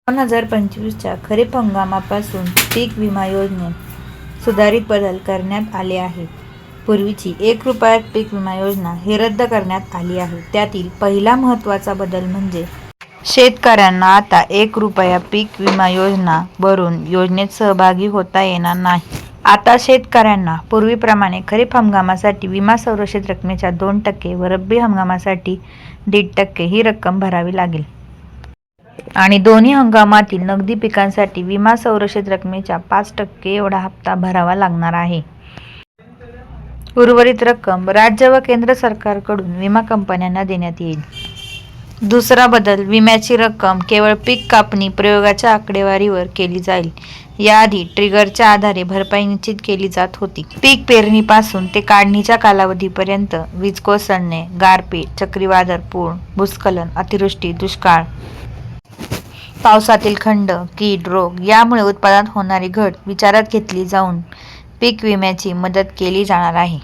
2025च्या खरीप हंगामापासून पीक विमा योजनेत सुधारित बदल करण्यात आले आहेत. पूर्वीची ₹1 पीक विमा योजना ही रद्द करण्यात आली आहे. त्यातील पहिला महत्त्वाचा बदल म्हणजे शेतकऱ्यांना आता ₹1 पीक विमा योजना भरून योजनेत सहभागी होता येणार नाही. आता शेतकऱ्यांना पूर्वीप्रमाणे खरीप हंगामासाठी विमा संरक्षित रकमेच्या 2% व रब्बी हंगामासाठी 1.5% ही रक्कम भरावी लागेल. आणि दोन्ही हंगामातील नगदी पिकांसाठी विमा संरक्षित रकमेच्या 5% एवढा हप्ता भरावा लागणार आहे. उर्वरित रक्कम राज्य व केंद्र सरकारकडून विमा कंपन्यांना देण्यात येईल. दुसरा बदल, विम्याची रक्कम केवळ पीक कापणी प्रयोगाच्या आकडेवारीवर केली जाईल. याआधी ट्रिगरच्या आधारे भरपाई निश्चित केली जात होती. पीक पेरणीपासून ते काढणीच्या कालावधीपर्यंत वीज कोसळणे, गारपीट, चक्रीवादळ, पूर, भूस्खलन, अतिवृष्टी, दुष्काळ, पावसातील खंड, कीड, रोग यामुळे उत्पादनात होणारी घट विचारात घेतली जाऊन पीक विम्याची मदत केली जाणार आहे.